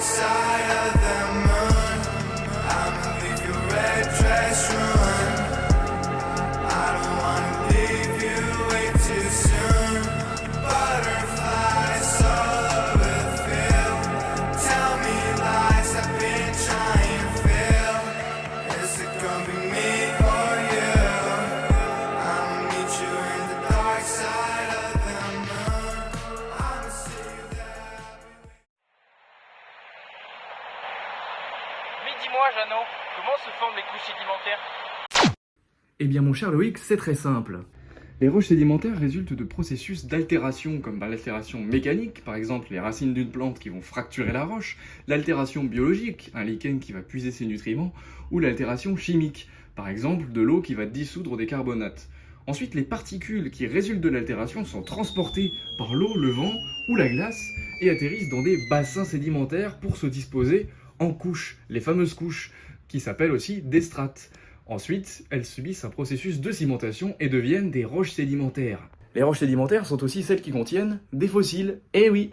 side of the moon. I'ma leave your red dress ruined. I don't wanna leave you way too soon. Butterflies all over the field. Tell me lies I've been trying to fill. Is it gonna be me or you? I'ma meet you in the dark side of the moon. I'ma see you there. Mais dis-moi, Jeannot, comment se forment les couches sédimentaires? Eh bien mon cher Loïc, c'est très simple. Les roches sédimentaires résultent de processus d'altération, comme l'altération mécanique, par exemple les racines d'une plante qui vont fracturer la roche, l'altération biologique, un lichen qui va puiser ses nutriments, ou l'altération chimique, par exemple de l'eau qui va dissoudre des carbonates. Ensuite, les particules qui résultent de l'altération sont transportées par l'eau, le vent ou la glace et atterrissent dans des bassins sédimentaires pour se disposer en couches, les fameuses couches, qui s'appellent aussi des strates. Ensuite, elles subissent un processus de cimentation et deviennent des roches sédimentaires. Les roches sédimentaires sont aussi celles qui contiennent des fossiles. Eh oui!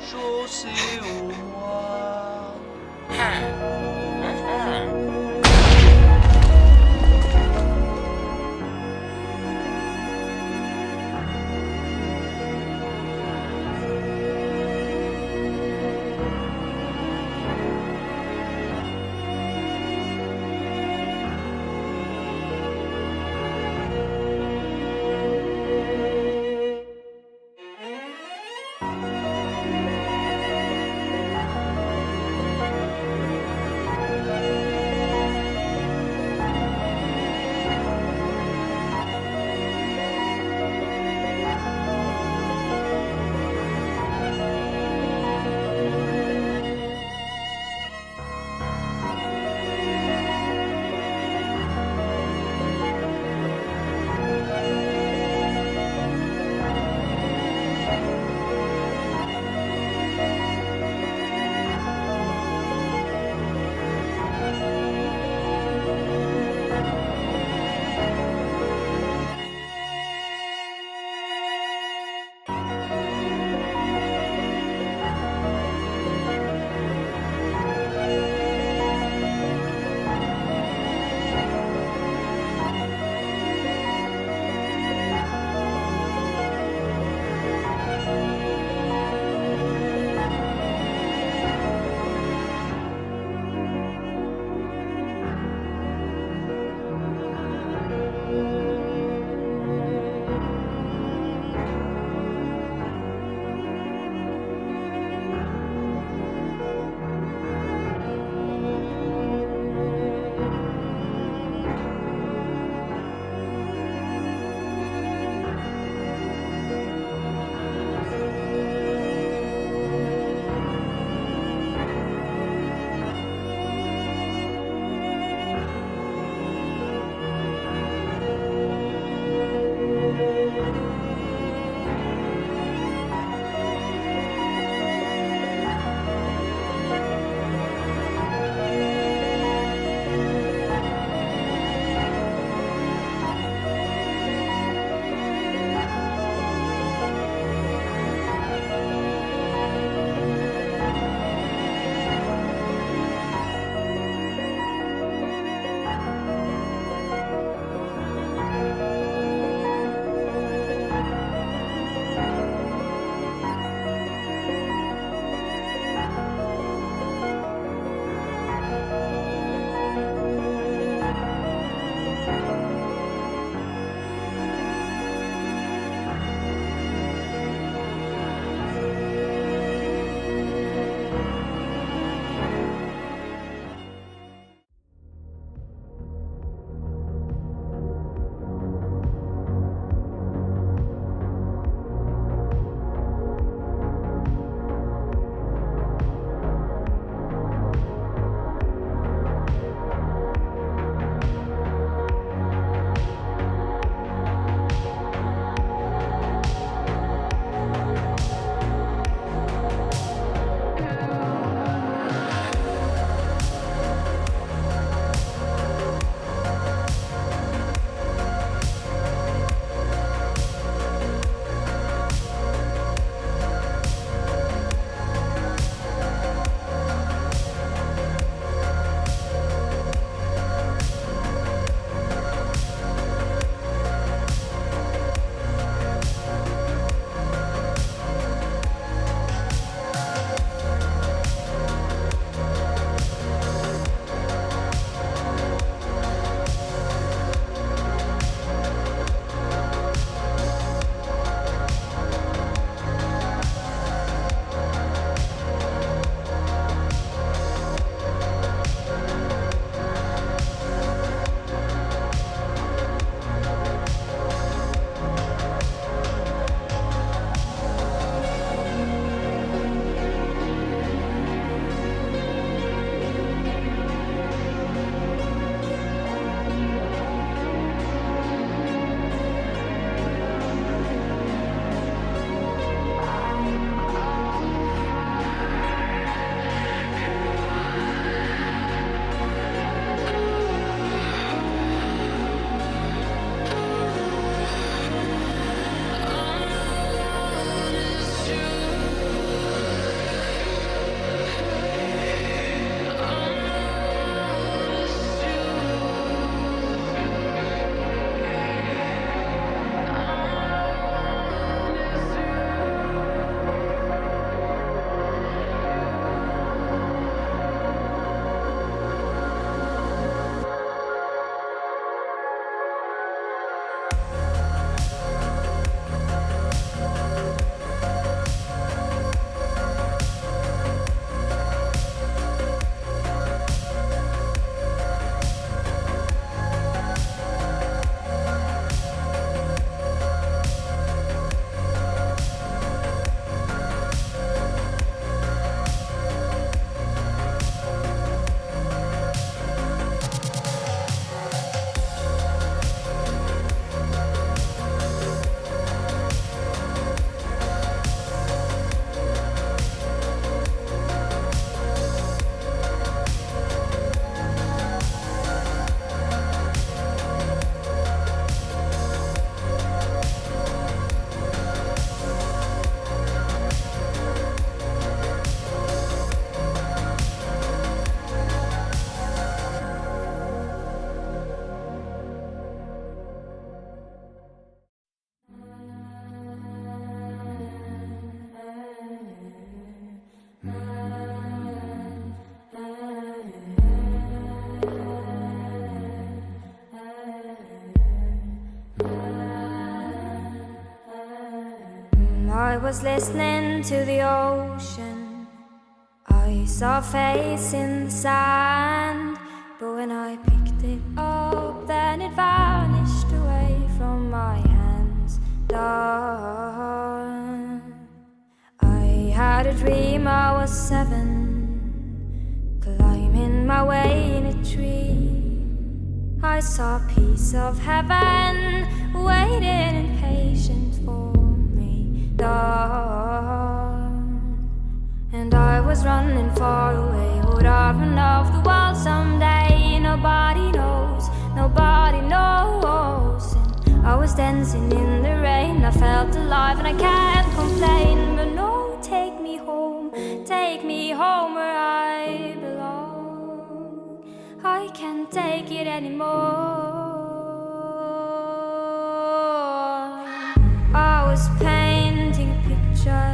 Chaussée au noir. I was listening to the ocean. I saw a face in the sand, but when I picked it up, then it vanished away from my hands. Dawn. I had a dream I was 7, climbing my way in a tree. I saw a piece of heaven waiting impatient for me. Dawn. And I was running far away. Would I run off the world someday? Nobody knows, nobody knows. And I was dancing in the rain. I felt alive and I can't complain. But no, take me home where I belong. I can't take it anymore. I was painting a picture.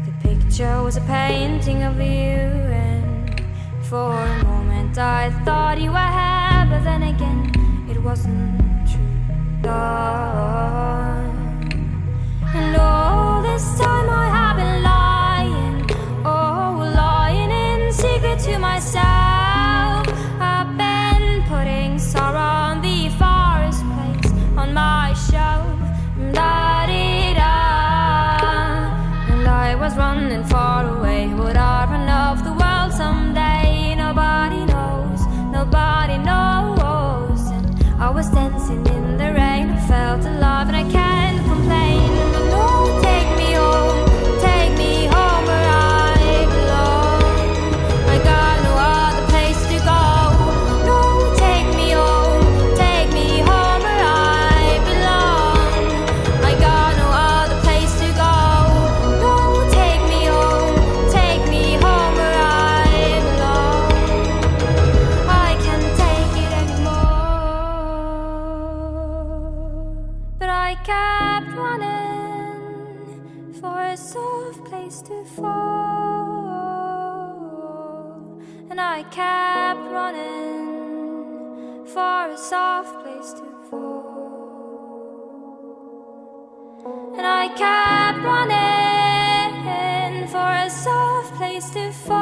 The picture was a painting of you, and for a moment I thought you were here, but then again it wasn't true. Dawn. And all this time I have been lying, oh, lying in secret to myself. I've been putting sorrow on the forest place on my shelf. Da-dee-da. And I was running far away. Would I run off the world someday? Nobody knows, nobody knows. And I was dancing in the rain. I felt alive and I can't complain. But no, take me home where I belong. I got no other place to go. No, take me home where I belong. I got no other place to go. No, take me home where I belong. I can't take it anymore. But I kept running for a soft place to fall. And I kept running for a soft place to fall. And I kept running for a soft place to fall.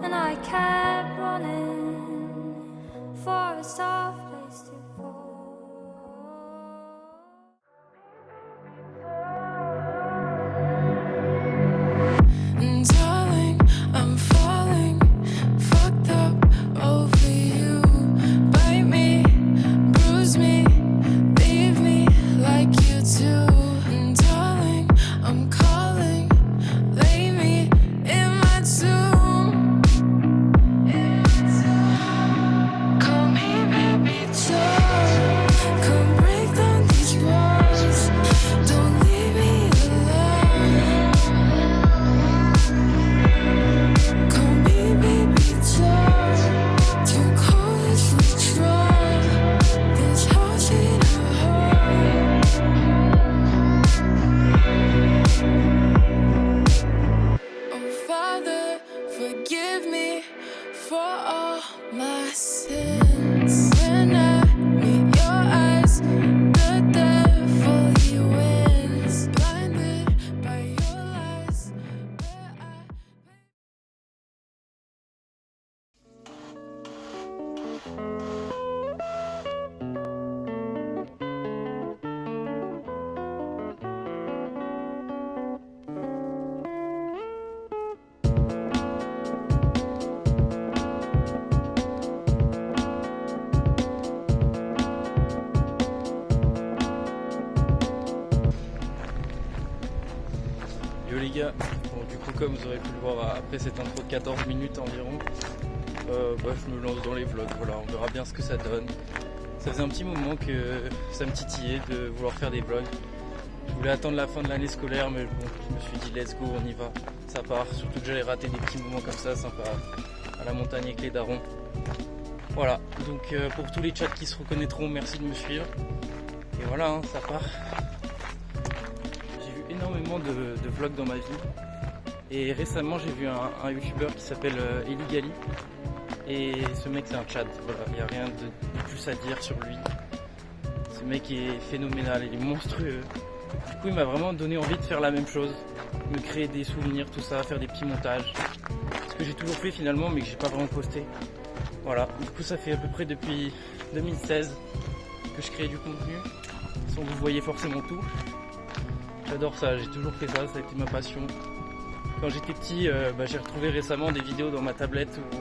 And I kept running for a soft place to fall. Darling, I'm falling, fucked up over you. Bite me, bruise me, leave me like you do. Darling, I'm calling, lay me in my tomb. Call me baby, darling. Come break down these walls. Don't leave me alone. Call me baby, darling. Too cold to withdraw. This house in a hole. Oh Father, forgive me for all my sins. When I meet your eyes, the devil he wins. Blinded by your lies, where I Yo les gars, bon, du coup comme vous aurez pu le voir après cette intro de 14 minutes environ, je me lance dans les vlogs, voilà, on verra bien ce que ça donne. Ça faisait un petit moment que ça me titillait de vouloir faire des vlogs. Je voulais attendre la fin de l'année scolaire, mais bon, je me suis dit let's go, on y va, ça part. Surtout que j'allais rater des petits moments comme ça, sympa, à la montagne avec les darons. Voilà, donc pour tous les chats qui se reconnaîtront, merci de me suivre. Et voilà, hein, ça part. J'ai vu énormément de vlogs dans ma vie. Et récemment, j'ai vu un youtubeur qui s'appelle Eli Gali. Et ce mec, c'est un Tchad. Voilà, il n'y a rien de plus à dire sur lui. Ce mec est phénoménal, il est monstrueux. Du coup il m'a vraiment donné envie de faire la même chose, me créer des souvenirs, tout ça, faire des petits montages. Ce que j'ai toujours fait finalement mais que j'ai pas vraiment posté. Voilà, du coup ça fait à peu près depuis 2016 que je crée du contenu, sans que vous voyez forcément tout. J'adore ça, j'ai toujours fait ça, ça a été ma passion. Quand j'étais petit, j'ai retrouvé récemment des vidéos dans ma tablette où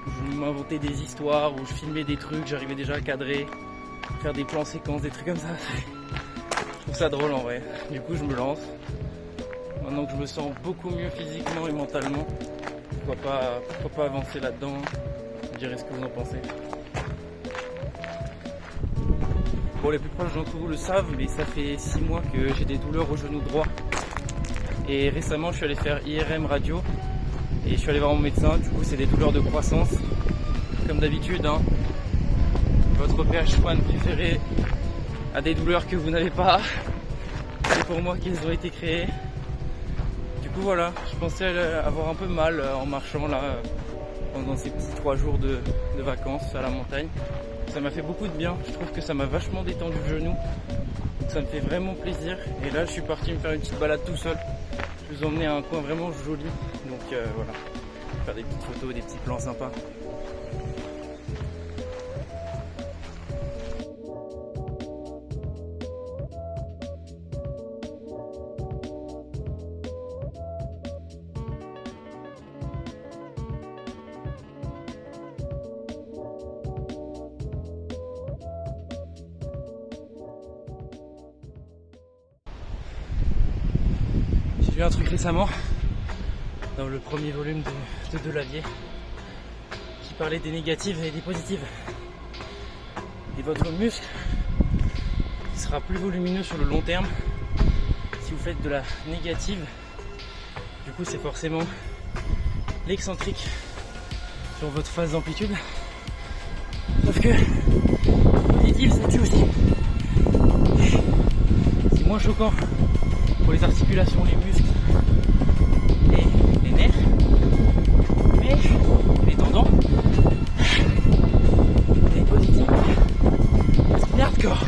je m'inventais des histoires, où je filmais des trucs, j'arrivais déjà à cadrer, faire des plans séquences, des trucs comme ça. Je trouve ça drôle en vrai. Du coup je me lance. Maintenant que je me sens beaucoup mieux physiquement et mentalement, pourquoi pas avancer là-dedans. Vous direz ce que vous en pensez. Bon, les plus proches d'entre vous le savent, mais ça fait 6 mois que j'ai des douleurs au genou droit. Et récemment, je suis allé faire IRM radio et je suis allé voir mon médecin. Du coup, c'est des douleurs de croissance. Comme d'habitude, hein, votre PH1 préféré a des douleurs que vous n'avez pas. C'est pour moi qu'elles ont été créées. Du coup, voilà, je pensais avoir un peu mal en marchant là pendant ces petits 3 jours de vacances à la montagne. Ça m'a fait beaucoup de bien, je trouve que ça m'a vachement détendu le genou. Donc ça me fait vraiment plaisir. Et là je suis parti me faire une petite balade tout seul. Je vous emmener à un coin vraiment joli. Donc voilà, faire des petites photos, des petits plans sympas. J'ai vu un truc récemment dans le premier volume de Delavier qui parlait des négatives et des positives. Et votre muscle sera plus volumineux sur le long terme si vous faites de la négative. Du coup c'est forcément l'excentrique sur votre phase d'amplitude. Sauf que positive ça tue aussi. C'est moins choquant pour les articulations, les muscles et les nerfs, mais les tendons, les positives, c'est hardcore.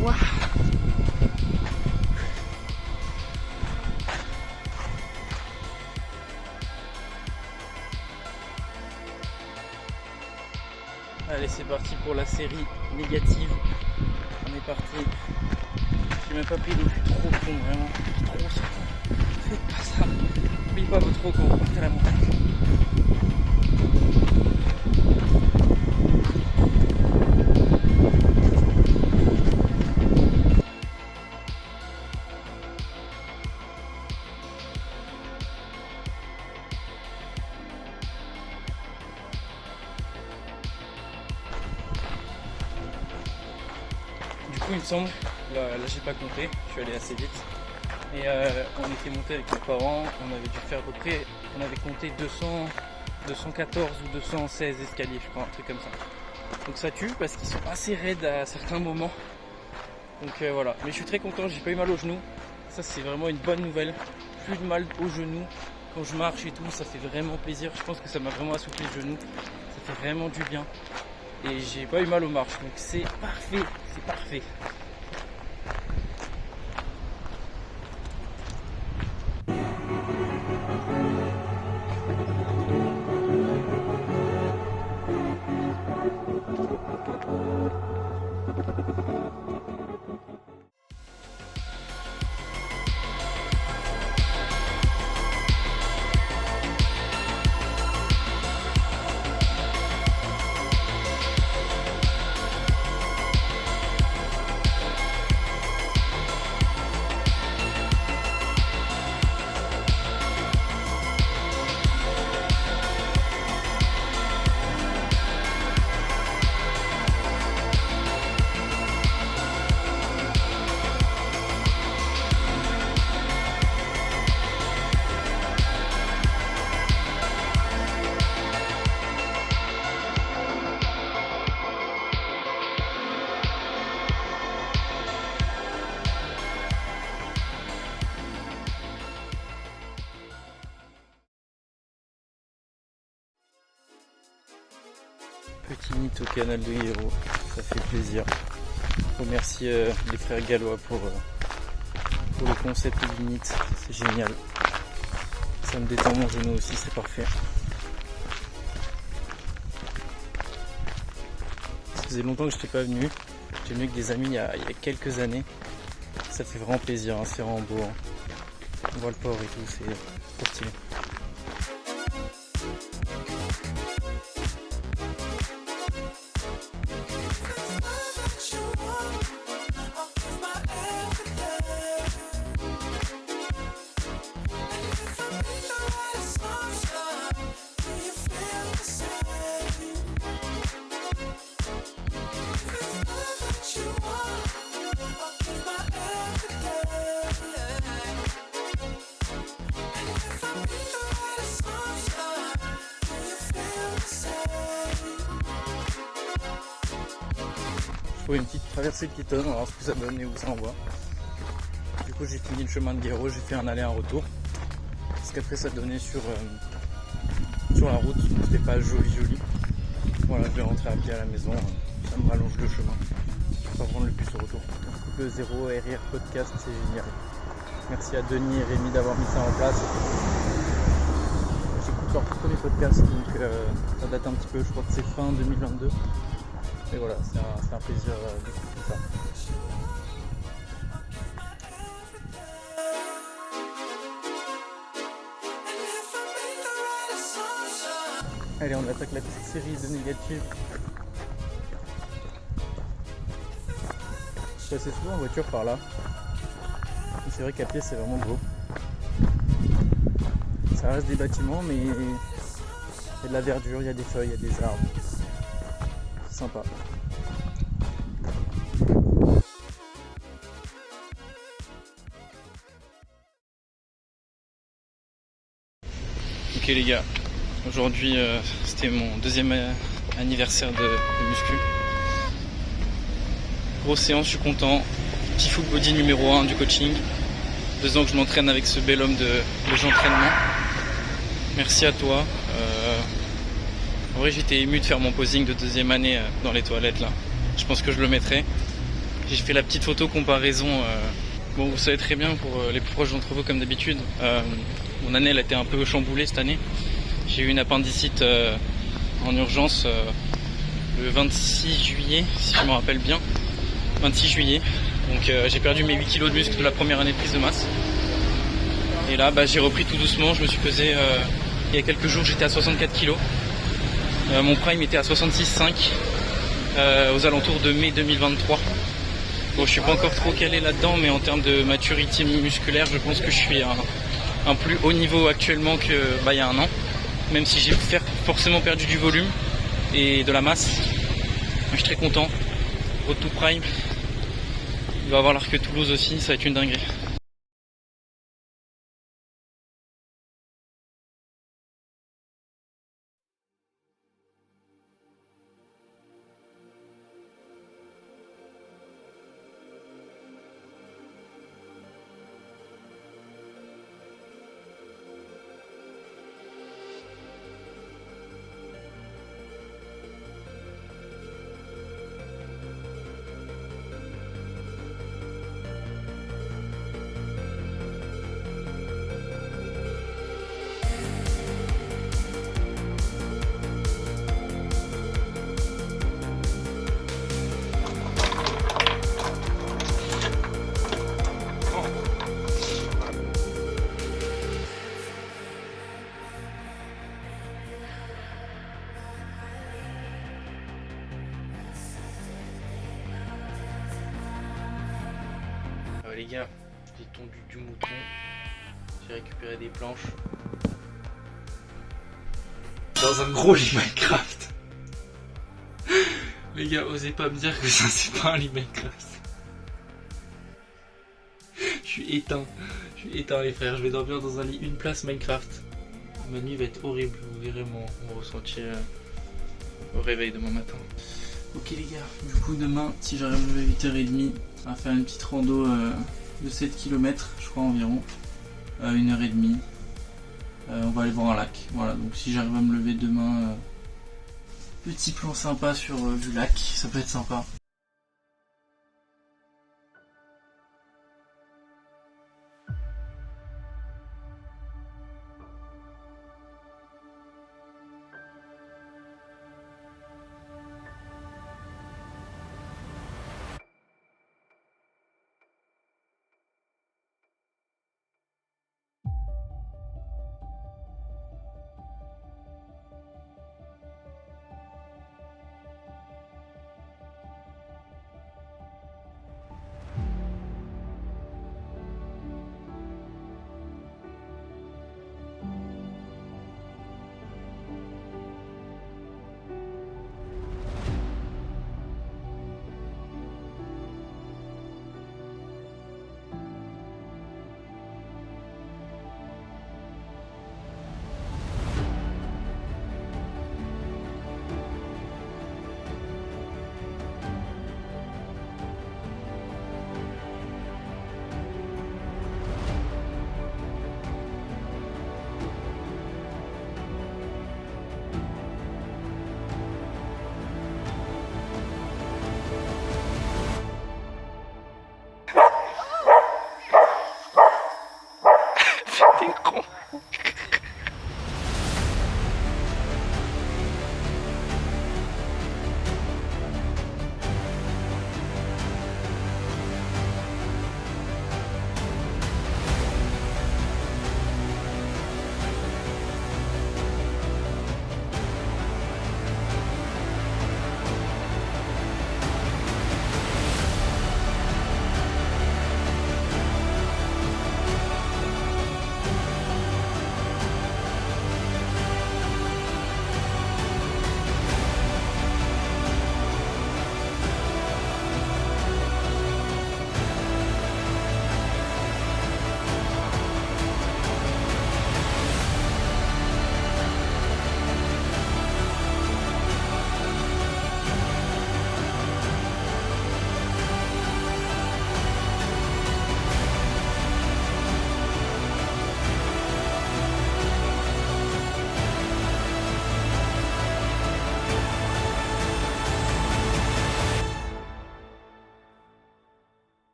Waouh. Allez, c'est parti pour la série négative. On est parti. J'ai même pas pris d'eau, je suis trop con, vraiment. Je suis trop con. Faites pas ça. N'oubliez pas votre trop con, partez à la montagne. Du coup il me semble, là j'ai pas compté, je suis allé assez vite. Et on était monté avec mes parents, on avait dû faire à peu près, on avait compté 214 ou 216 escaliers je crois, un truc comme ça. Donc ça tue parce qu'ils sont assez raides à certains moments. Donc voilà, mais je suis très content, j'ai pas eu mal au genou. Ça c'est vraiment une bonne nouvelle. Plus de mal au genou quand je marche et tout, ça fait vraiment plaisir. Je pense que ça m'a vraiment assoupli le genou, ça fait vraiment du bien. Et j'ai pas eu mal aux marches, donc c'est parfait, c'est parfait. Petit mythe au canal de Hiro, ça fait plaisir. Je remercie les frères gallois pour le concept du mythe, c'est génial. Ça me détend mon genou aussi, c'est parfait. Ça faisait longtemps que je n'étais pas venu. J'étais venu avec des amis il y a quelques années. Ça fait vraiment plaisir, hein, c'est vraiment beau. Hein. On voit le port et tout, c'est trop stylé. Je trouve une petite traversée piétonne, on va voir ce que ça donne et où ça envoie. Du coup j'ai fini le chemin de Guéraud, j'ai fait un aller un retour. Parce qu'après ça donnait sur la route, c'était pas joli. Voilà, je vais rentrer à pied à la maison, ça me rallonge le chemin. Je vais pas prendre le bus au retour. Le 0 RR podcast, c'est génial. Merci à Denis et Rémi d'avoir mis ça en place. J'écoute leur premier podcast, donc ça date un petit peu, je crois que c'est fin 2022. Et voilà, c'est un plaisir d'écouter ça. Allez, on attaque la petite série de négatives. Je suis assez souvent en voiture par là. C'est vrai qu'à pied c'est vraiment beau. Ça reste des bâtiments, mais il y a de la verdure, il y a des feuilles, il y a des arbres. C'est sympa. Ok les gars, aujourd'hui c'était mon deuxième anniversaire de muscu. Grosse séance, je suis content. Petit full body numéro 1 du coaching. 2 ans que je m'entraîne avec ce bel homme de j'entraînement. Merci à toi. En vrai j'étais ému de faire mon posing de deuxième année dans les toilettes là. Je pense que je le mettrai. J'ai fait la petite photo comparaison. Bon, vous savez très bien pour les plus proches d'entre vous comme d'habitude. Mon année elle a été un peu chamboulée cette année. J'ai eu une appendicite en urgence le 26 juillet, si je me rappelle bien. 26 juillet. Donc j'ai perdu mes 8 kilos de muscle de la première année de prise de masse. Et là j'ai repris tout doucement. Je me suis pesé il y a quelques jours, j'étais à 64 kilos. Mon prime était à 66,5 aux alentours de mai 2023. Bon, je suis pas encore trop calé là-dedans, mais en termes de maturité musculaire, je pense que je suis à un plus haut niveau actuellement que il y a un an. Même si j'ai forcément perdu du volume et de la masse. Je suis très content. Road to Prime. Il va avoir l'Arc Toulouse aussi, ça va être une dinguerie. Les gars, j'ai tondu du mouton, j'ai récupéré des planches. Dans un gros lit Minecraft. Les gars, osez pas me dire que ça c'est pas un lit Minecraft. Je suis éteint les frères, je vais dormir dans un lit une place Minecraft. Ma nuit va être horrible, vous verrez mon ressenti au réveil demain matin. Ok les gars, du coup demain, si j'arrive à me lever 8h30, on va faire une petite rando de 7 km, je crois environ, 1h30. On va aller voir un lac, voilà, donc si j'arrive à me lever demain Petit plan sympa sur du lac, ça peut être sympa.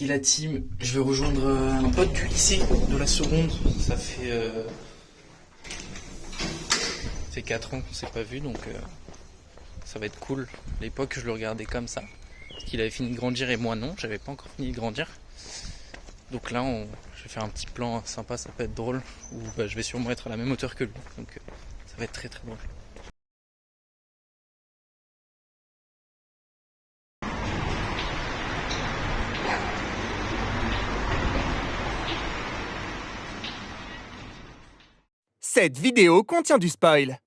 Puis la team, je vais rejoindre un pote du lycée de la seconde. Ça fait 4 ans qu'on s'est pas vu, donc ça va être cool. À l'époque, je le regardais comme ça. Parce qu'il avait fini de grandir et moi non, j'avais pas encore fini de grandir. Donc là, je vais faire un petit plan sympa, ça peut être drôle. Où je vais sûrement être à la même hauteur que lui. Donc ça va être très très drôle. Cette vidéo contient du spoil.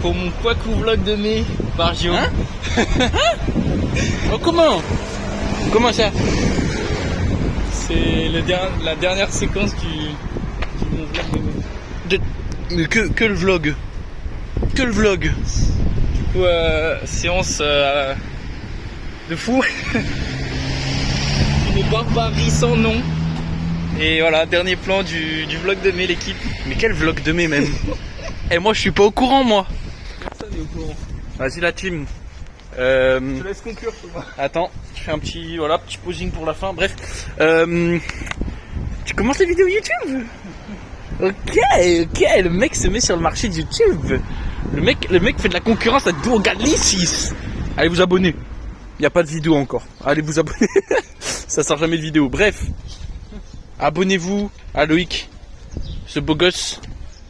pour mon Kwaku vlog de mai par Gio. Hein? Oh, comment ça? C'est la dernière séquence du mon vlog de mai. Mais que le vlog? Que le vlog? Du coup, séance de fou. Une barbarie sans nom. Et voilà, dernier plan du vlog de mai, l'équipe. Mais quel vlog de mai même? Et moi je suis pas au courant moi. Personne n'est au courant. Vas-y la team. Je te laisse conclure pour moi. Attends, je fais un petit posing pour la fin. Bref, tu commences les vidéos YouTube. Ok, le mec se met sur le marché de YouTube. Le mec fait de la concurrence à Duo Galicis. Allez vous abonner. Il n'y a pas de vidéo encore. Allez vous abonner. Ça sort jamais de vidéo. Bref, abonnez-vous à Loïc, ce beau gosse.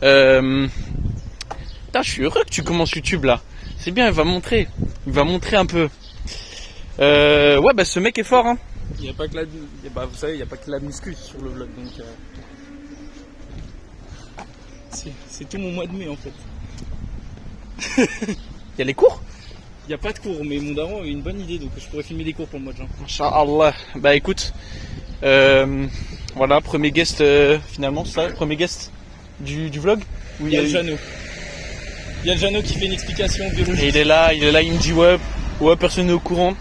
Putain, je suis heureux que tu commences YouTube là. C'est bien, il va montrer un peu. Ouais, bah ce mec est fort, hein. Il n'y a pas que vous savez, il n'y a pas que la muscu sur le vlog, donc c'est tout mon mois de mai en fait. Il y a les cours? Il n'y a pas de cours, mais mon daron a eu une bonne idée, donc je pourrais filmer des cours pour le mois de juin. Inch'Allah. Bah écoute, voilà, premier guest finalement, ça, premier guest du vlog. Il y a le Jeannot. Il y a le Jeannot qui fait une explication biologique. Et il est là, il me dit ouais, personne n'est au courant.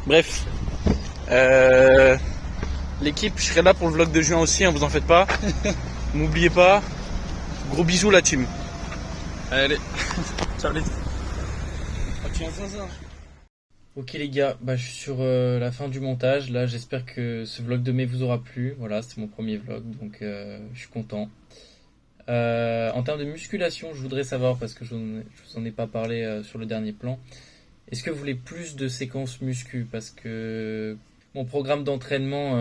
Bref, l'équipe, je serai là pour le vlog de juin aussi, hein, vous en faites pas. N'oubliez pas. Gros bisous la team. Allez, Ciao les. Ok les gars, bah, je suis sur la fin du montage. Là, j'espère que ce vlog de mai vous aura plu. Voilà, c'est mon premier vlog, donc je suis content. En termes de musculation, je voudrais savoir, parce que je vous en ai pas parlé sur le dernier plan, est-ce que vous voulez plus de séquences muscu? Parce que mon programme d'entraînement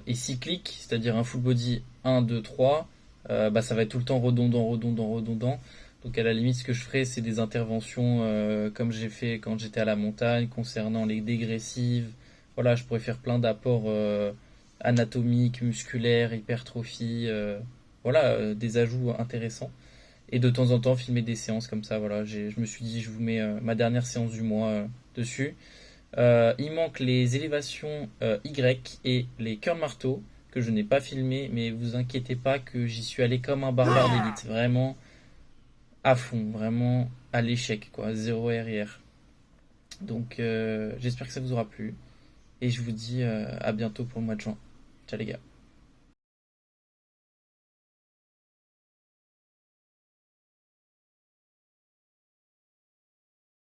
est cyclique, c'est-à-dire un full body 1, 2, 3. Bah, ça va être tout le temps redondant. Donc à la limite, ce que je ferai, c'est des interventions comme j'ai fait quand j'étais à la montagne, concernant les dégressives. Voilà, je pourrais faire plein d'apports anatomiques, musculaires, hypertrophie, des ajouts intéressants. Et de temps en temps, filmer des séances comme ça. Voilà, je me suis dit, je vous mets ma dernière séance du mois dessus. Il manque les élévations Y et les curls marteaux, que je n'ai pas filmé, mais vous inquiétez pas que j'y suis allé comme un barbare d'élite. Vraiment à fond, vraiment à l'échec, quoi, 0 RIR. Donc j'espère que ça vous aura plu et je vous dis à bientôt pour le mois de juin. Ciao les gars.